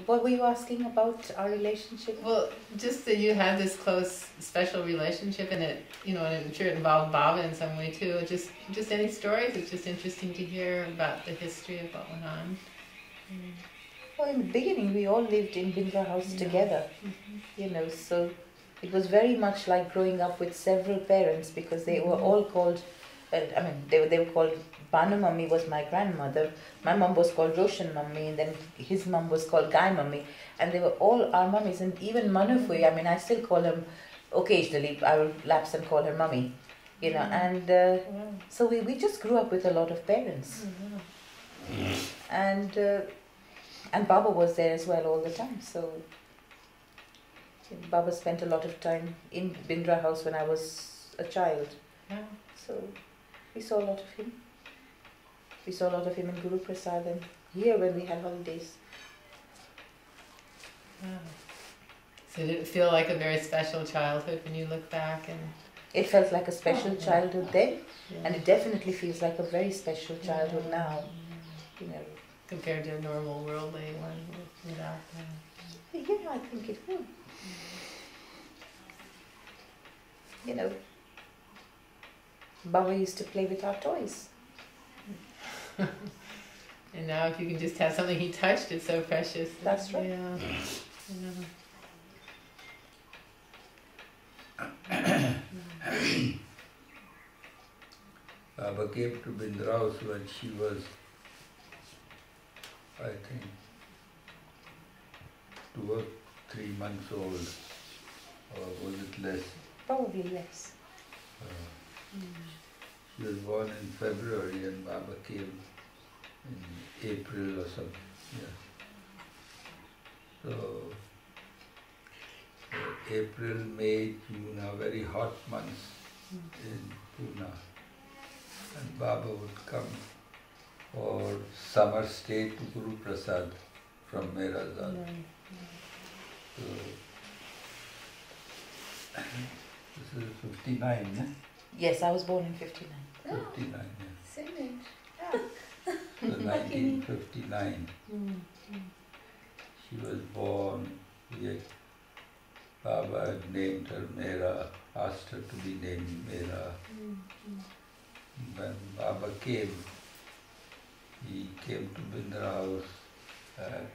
what were you asking about our relationship? Well, just that you had this close, special relationship, and it, and I'm sure it involved Baba in some way too. Just any stories. It's just interesting to hear about the history of what went on. Well, in the beginning, we all lived in Bindra house together. So it was very much like growing up with several parents, because they were all called. They were called. Banu Mummy was my grandmother. My mum was called Roshan Mummy, and then his mum was called Guy Mummy, and they were all our mummies. And even Manufui, I still call him occasionally. I will lapse and call her mummy, And so we just grew up with a lot of parents, and Baba was there as well all the time. So Baba spent a lot of time in Bindra house when I was a child. So we saw a lot of him. We saw a lot of him in Guru Prasad and here when we had holidays. So did it feel like a very special childhood when you look back? And it felt like a special childhood then, and it definitely feels like a very special childhood now. Compared to a normal worldly one without that. I think it will. Baba used to play with our toys. And now if you can just have something he touched, it's so precious. That's right. Baba came to Bindra house when she was, I think, 2 or 3 months old, or was it less? Probably less. She was born in February and Baba came in April or something. So April, May, June are very hot months in Pune. And Baba would come for summer stay to Guru Prasad from Mehera Arjani. So this is 59, eh? Yes, I was born in 59. 59, Same age. So 1959. She was born. Baba had named her Mehera, asked her to be named Mehera. When Baba came, he came to Bindra house and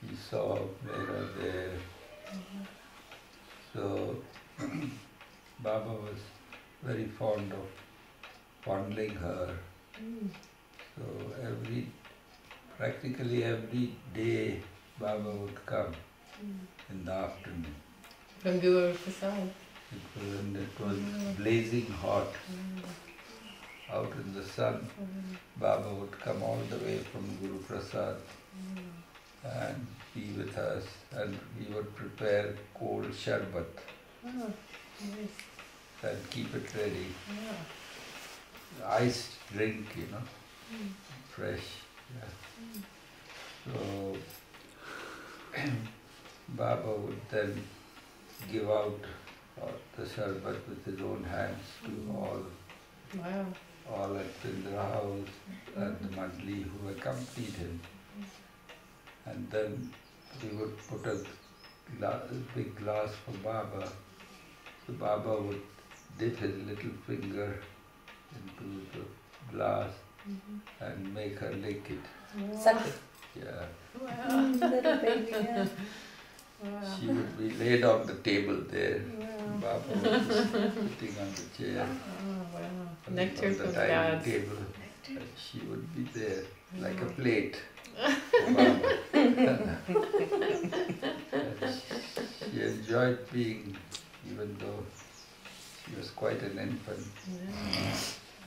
he saw Mehera there. So Baba was very fond of fondling her. So practically every day Baba would come in the afternoon. From Guru Prasad. It was blazing hot. Out in the sun, Baba would come all the way from Guru Prasad and be with us, and we would prepare cold sharbat and keep it ready. Iced drink, fresh. So Baba would then give out the sharbat with his own hands to all at Bindra house and the mandli who accompanied him. And then we would put a big glass for Baba. So Baba would dip his little finger into the glass and make her lick it. Suck it. Yeah. Wow. Little baby, yeah. Wow. She would be laid on the table there. Baba would be sitting on the chair. Oh, wow. On Nectar the from dining gods. table. And she would be there like a plate for Baba. She enjoyed being, even though she was quite an infant.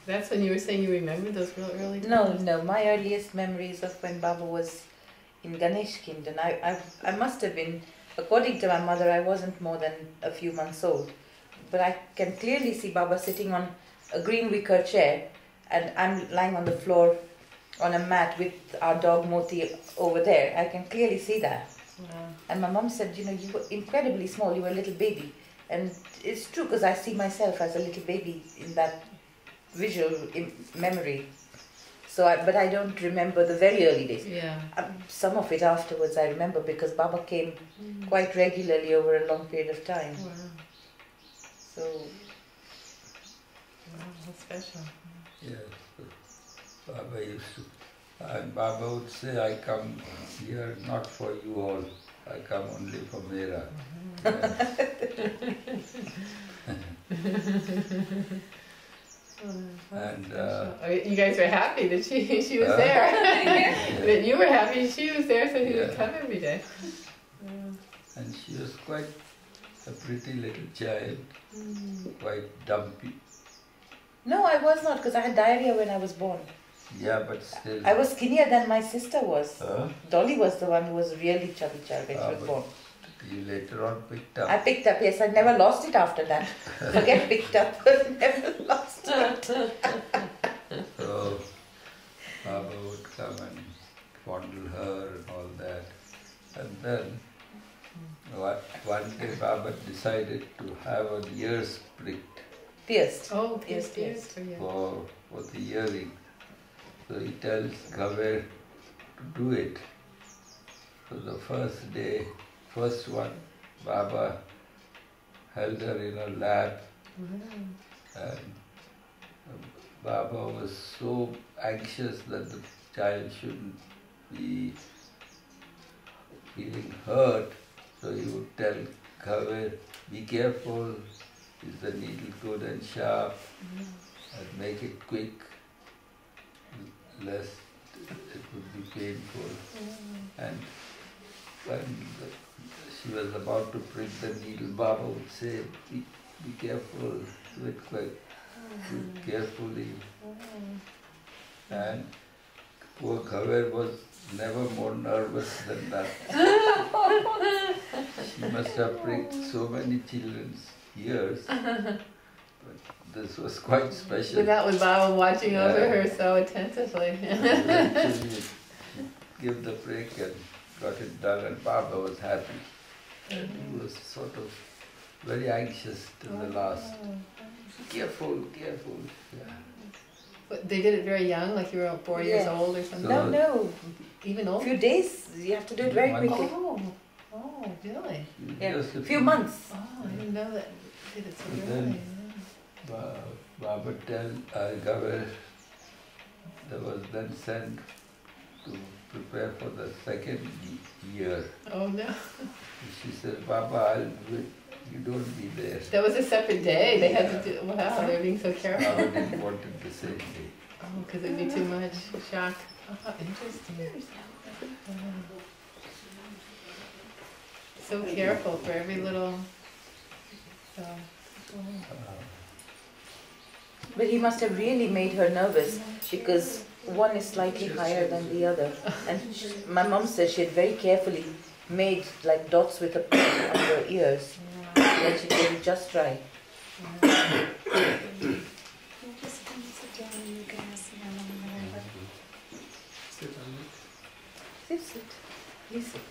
That's when you were saying you remember those real early days? No. My earliest memories of when Baba was in Ganesh Kind, I must have been, according to my mother, I wasn't more than a few months old. But I can clearly see Baba sitting on a green wicker chair, and I'm lying on the floor on a mat with our dog Moti over there. I can clearly see that. Wow. And my mom said, you were incredibly small, you were a little baby. And it's true, because I see myself as a little baby in that visual memory. So, but I don't remember the very early days. Yeah. Some of it afterwards I remember because Baba came quite regularly over a long period of time. Wow. So, Wow, that's special. Yes. Baba used to, and Baba would say, I come here not for you all, I come only for Mehera. And you guys were happy that she was there. That you were happy she was there, so he would come every day. And she was quite a pretty little child, quite dumpy. no, I was not because I had diarrhea when I was born. Yeah, but still. I was skinnier than my sister was. Huh? Dolly was the one who was really chubby child when she was but born. You later on picked up. I picked up, yes, I never lost it after that. Forget picked up, never lost it. So Baba would come and fondle her and all that. And then one day Baba decided to have her ears pricked Pierced. Oh, Yes, yes. for the earring. So he tells Gaver to do it. So the first day, first one, Baba held her in her lap, and Baba was so anxious that the child shouldn't be feeling hurt, so he would tell Gaver, be careful, is the needle good and sharp, and make it quick, lest it would be painful. And when she was about to prick the needle, Baba would say, be careful, do it quick, do it carefully. And poor Gaver was never more nervous than that. She must have pricked so many children's ears, but this was quite special. Without with Baba watching over her so attentively. Eventually, give the prick and got it done, and Baba was happy. And he was sort of very anxious till the last. Careful, careful. Yeah. But they did it very young, like you were 4 years old or something? No, no. Even A older? few days, you have to do it very quickly. Oh, really? Yeah, Just a few months. Oh, I didn't know that they did it so And early. then Baba tell Gaver that was then sent to prepare for the second year. Oh no. She said, Baba, I'll do it. You don't be there. That was a separate day. They had to do. Wow, they were being so careful. Baba didn't want it the same day. Oh, because it'd be too much shock. Oh, interesting. So careful for every little. But he must have really made her nervous because one is slightly higher than the other. And my mom said she had very carefully made like dots with a pen on her ears. And she did it just right. Sit. Please sit.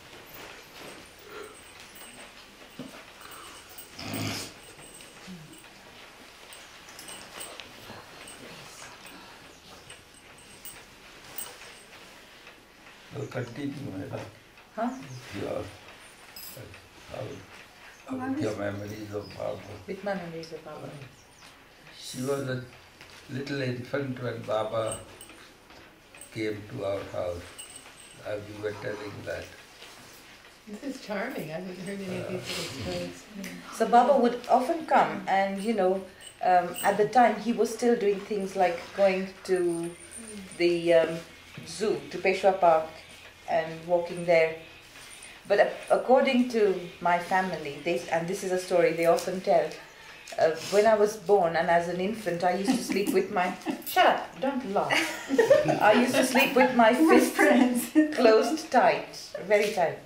So continue, Mehera. Huh? Your memories of Baba. With my memories of Baba. She was a little infant when Baba came to our house. As we were telling that. This is charming. I haven't heard any of these little stories. So Baba would often come and, at the time he was still doing things like going to the zoo, to Peshwa Park and walking there. But according to my family, and this is a story they often tell, when I was born and as an infant I used to sleep with my... Shut up, don't laugh. I used to sleep with my fists closed tight, very tight.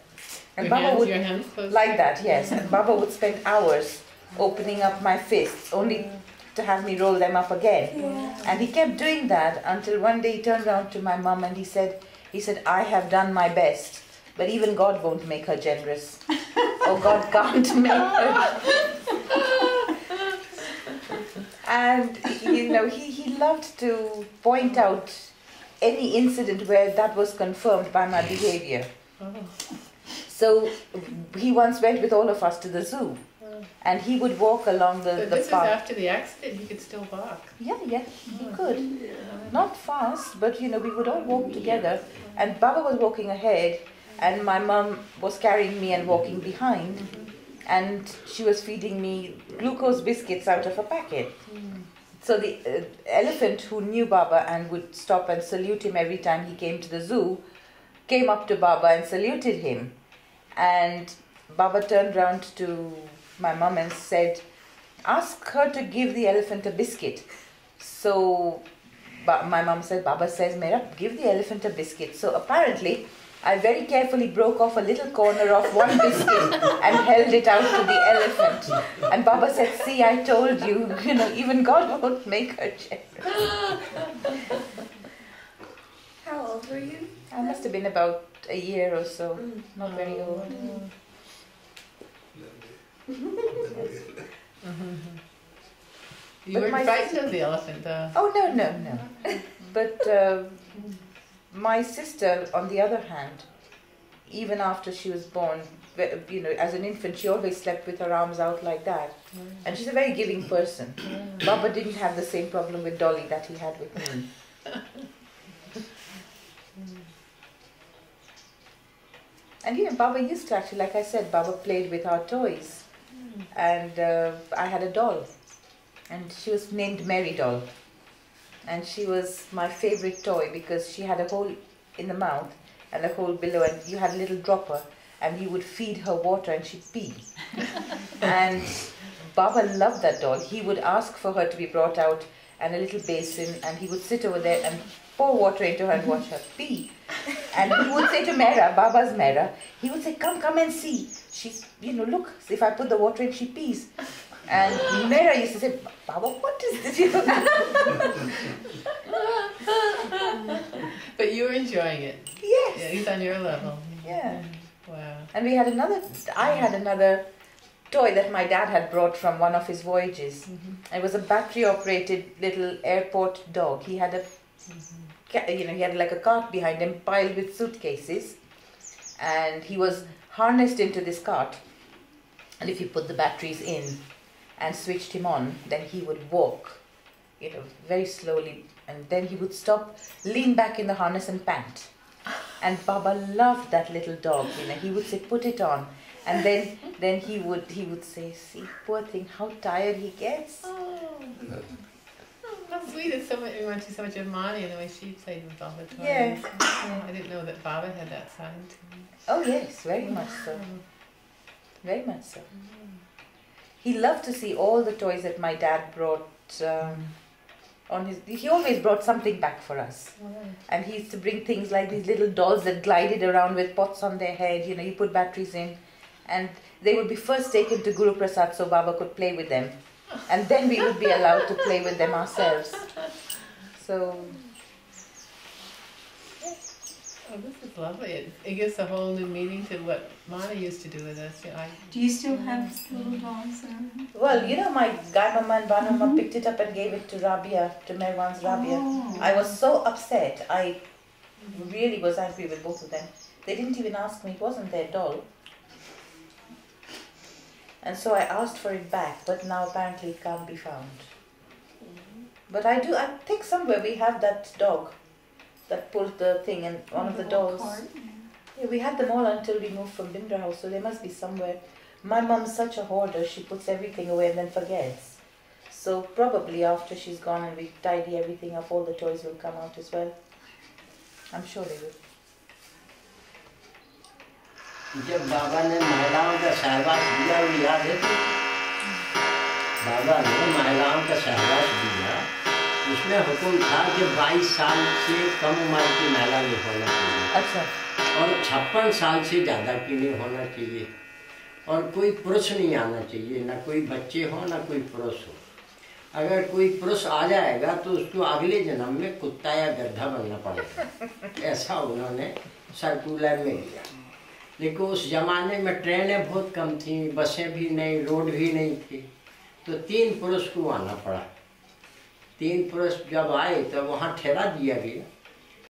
And Baba would, your hands closed like that, yes. And Baba would spend hours opening up my fists, only to have me roll them up again. Yeah. And he kept doing that until one day he turned around to my mom and he said, I have done my best, but even God won't make her generous. Or God can't make her. And, he loved to point out any incident where that was confirmed by my behavior. Oh. So he once went with all of us to the zoo, and he would walk along the But this path. was after the accident. He could still walk. Yeah, he could. Not fast, but we would all walk together. And Baba was walking ahead, and my mum was carrying me and walking behind. And she was feeding me glucose biscuits out of a packet. So the elephant, who knew Baba and would stop and salute him every time he came to the zoo, came up to Baba and saluted him. And Baba turned round to my mum and said, "Ask her to give the elephant a biscuit." So my mum said, "Baba says, Mehera, give the elephant a biscuit." So apparently, I very carefully broke off a little corner of one biscuit and held it out to the elephant. And Baba said, "See, I told you, even God won't make her jealous." How old were you? I must have been about a year or so, not very old. You But weren't my frightened of the elephant, though. Oh, no. But my sister, on the other hand, even after she was born, as an infant, she always slept with her arms out like that. And she's a very giving person. Baba didn't have the same problem with Dolly that he had with me. And Baba used to actually, like I said, Baba played with our toys. And I had a doll. And she was named Mary Doll. And she was my favorite toy because she had a hole in the mouth and a hole below, and you had a little dropper, and you would feed her water and she'd pee. And Baba loved that doll. He would ask for her to be brought out and a little basin, and he would sit over there and pour water into her and watch her pee. And he would say to Mehera, Baba's Mehera, he would say, come and see. She's, look, if I put the water in, she pees. And Mehera used to say, Baba, what is this? But you were enjoying it. Yes. Yeah, he's on your level. Yeah. Wow. And I had another toy that my dad had brought from one of his voyages. It was a battery-operated little airport dog. He had he had like a cart behind him piled with suitcases, and he was harnessed into this cart. And if you put the batteries in and switched him on, then he would walk, very slowly, and then he would stop, lean back in the harness and pant. And Baba loved that little dog. He would say, "Put it on," and then he would say, "See, poor thing, how tired he gets." Oh, how sweet! It reminds you so much of Mani and the way she played with all the toys. Yeah. Oh, I didn't know that Baba had that side too. Oh yes, very much so. Very much so. He loved to see all the toys that my dad brought. He always brought something back for us. And he used to bring things like these little dolls that glided around with pots on their head. You put batteries in, and they would be first taken to Guru Prasad so Baba could play with them, and then we would be allowed to play with them ourselves. So. Oh, this is lovely. It gives a whole new meaning to what Mani used to do with us. Do you still have little dolls? Well, my Guy Mama and Banu Mama picked it up and gave it to Rabia, to Merwan's Rabia. Oh. I was so upset. I really was angry with both of them. They didn't even ask me. It wasn't their doll. And so I asked for it back, but now apparently it can't be found. But I think somewhere we have that dog that pulled the thing, and one of the dolls. Yeah, we had them all until we moved from Bindra House, so they must be somewhere. My mom's such a hoarder, she puts everything away and then forgets. So probably after she's gone and we tidy everything up, all the toys will come out as well. I'm sure they will. जब बाबा ने महिलाओं का सहवास दिया वो याद है तो बाबा ने महिलाओं का सहवास दिया, उसमें हुक्म था कि 22 साल से कम उम्र की महिला नहीं होना चाहिए। अच्छा। और 56 साल से ज़्यादा की नहीं होना चाहिए, और कोई पुरुष नहीं आना चाहिए, ना कोई बच्चे हो ना कोई पुरुष हो। अगर कोई पुरुष आ जाएगा तो उसको अगले जन्म में कुत्ता या गधा बनना पड़ेगा। ऐसा उन्होंने सर्कुलर में दिया। लेकिन उस जमाने में ट्रेनें बहुत कम थी, बसें भी नहीं, रोड भी नहीं थी, तो 3 पुरुष को आना पड़ा। 3 पुरुष जब आए तब वहाँ ठहरा दिया गया।